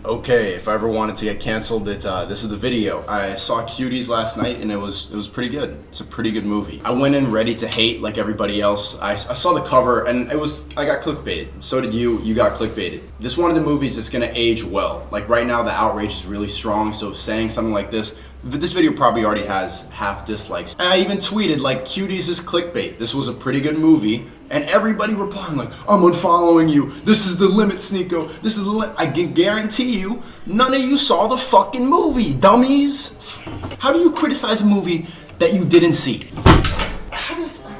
Okay, if I ever wanted to get canceled, this is the video. I saw Cuties last night and it was pretty good. It's a pretty good movie. I went in ready to hate like everybody else. I saw the cover and I got clickbaited. So did you. You got clickbaited. This is one of the movies that's gonna age well. Like right now, the outrage is really strong. So saying something like this video probably already has half dislikes. And I even tweeted like, Cuties is clickbait. This was a pretty good movie. And everybody replying like, I'm unfollowing you. This is the limit, Sneeko. This is the limit. I can guarantee you, none of you saw the fucking movie, dummies. How do you criticize a movie that you didn't see?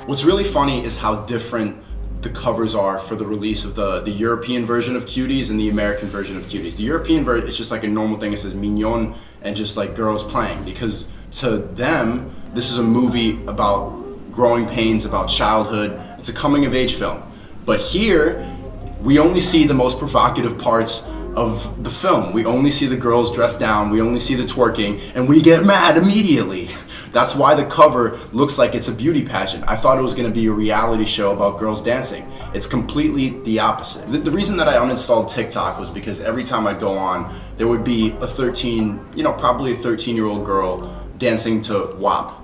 What's really funny is how different the covers are for the release of the European version of Cuties and the American version of Cuties. The European version is just like a normal thing. It says mignon and just like girls playing, because to them, this is a movie about growing pains, about childhood. It's a coming of age film. But here, we only see the most provocative parts of the film. We only see the girls dressed down, we only see the twerking, and we get mad immediately. That's why the cover looks like it's a beauty pageant. I thought it was gonna be a reality show about girls dancing. It's completely the opposite. The reason that I uninstalled TikTok was because every time I'd go on, there would be a probably a 13-year-old girl dancing to WAP.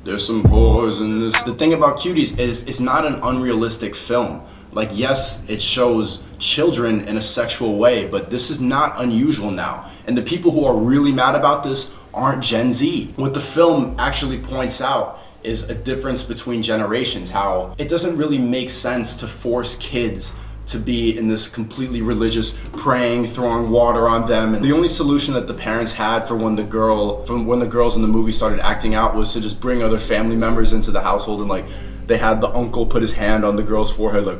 There's some whores in this. The thing about Cuties is it's not an unrealistic film. Like, yes, it shows children in a sexual way, but this is not unusual now. And the people who are really mad about this aren't Gen Z. What the film actually points out is a difference between generations, how it doesn't really make sense to force kids to be in this completely religious, praying, throwing water on them. And the only solution that the parents had for when the girls in the movie started acting out was to just bring other family members into the household, and like they had the uncle put his hand on the girl's forehead like,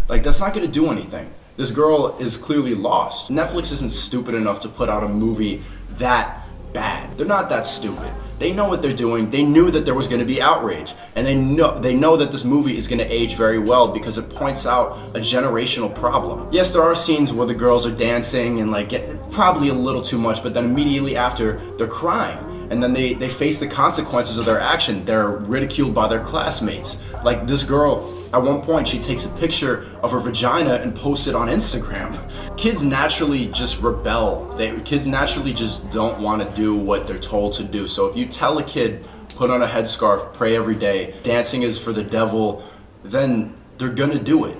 like that's not gonna do anything. This girl is clearly lost. Netflix isn't stupid enough to put out a movie that bad. They're not that stupid. They know what they're doing. They knew that there was going to be outrage, and they know that this movie is going to age very well because it points out a generational problem. Yes, there are scenes where the girls are dancing and like probably a little too much, but then immediately after they're crying, and then they face the consequences of their action. They're ridiculed by their classmates. Like this girl, at one point, she takes a picture of her vagina and posts it on Instagram. Kids naturally just rebel. Kids naturally just don't want to do what they're told to do. So if you tell a kid, put on a headscarf, pray every day, dancing is for the devil, then they're gonna do it.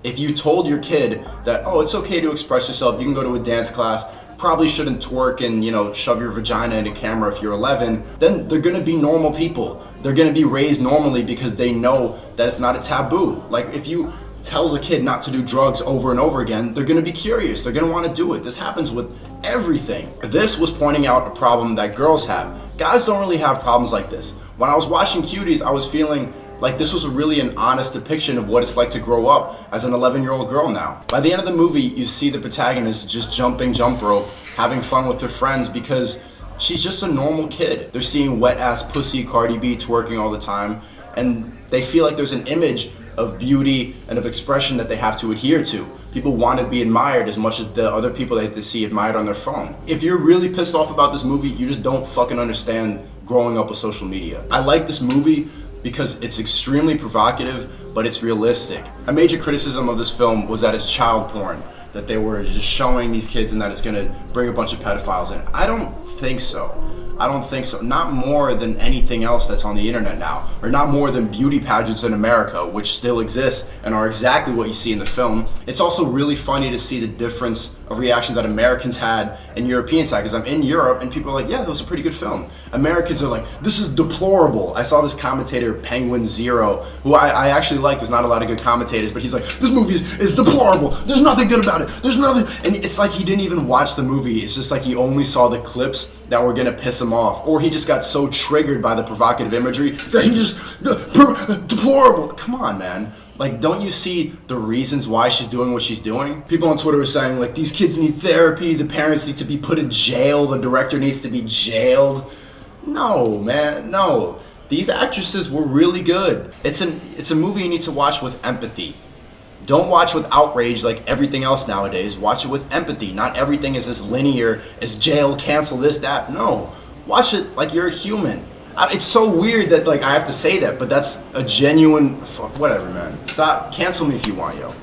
If you told your kid that, oh, it's okay to express yourself, you can go to a dance class, probably shouldn't twerk and shove your vagina in a camera if you're 11, then they're gonna be normal people. They're gonna be raised normally because they know that it's not a taboo. Like if you tell a kid not to do drugs over and over again, they're gonna be curious, they're gonna wanna do it. This happens with everything. This was pointing out a problem that girls have. Guys don't really have problems like this. When I was watching Cuties, I was feeling like this was really an honest depiction of what it's like to grow up as an 11-year-old girl now. By the end of the movie, you see the protagonist just jumping jump rope, having fun with her friends because she's just a normal kid. They're seeing wet ass pussy Cardi B twerking all the time, and they feel like there's an image of beauty and of expression that they have to adhere to. People want to be admired as much as the other people that they see admired on their phone. If you're really pissed off about this movie, you just don't fucking understand growing up with social media. I like this movie because it's extremely provocative, but it's realistic. A major criticism of this film was that it's child porn, that they were just showing these kids and that it's gonna bring a bunch of pedophiles in. I don't think so. I don't think so. Not more than anything else that's on the internet now, or not more than beauty pageants in America, which still exist and are exactly what you see in the film. It's also really funny to see the difference of reaction that Americans had and Europeans had, because I'm in Europe and people are like, yeah, that was a pretty good film. Americans are like, this is deplorable. I saw this commentator, Penguin Zero, who I actually like. There's not a lot of good commentators, but he's like, this movie is deplorable. There's nothing good about it. There's nothing. And it's like he didn't even watch the movie. It's just like he only saw the clips that were gonna piss him off, or he just got so triggered by the provocative imagery that he just deplorable. Come on, man. Like, don't you see the reasons why she's doing what she's doing? People on Twitter are saying like, these kids need therapy, the parents need to be put in jail, the director needs to be jailed. No, man, no. These actresses were really good. It's a movie you need to watch with empathy. Don't watch with outrage like everything else nowadays. Watch it with empathy. Not everything is as linear as jail, cancel this, that. No. Watch it like you're a human. It's so weird that like I have to say that, but that's a genuine, whatever, man. Stop, cancel me if you want, yo.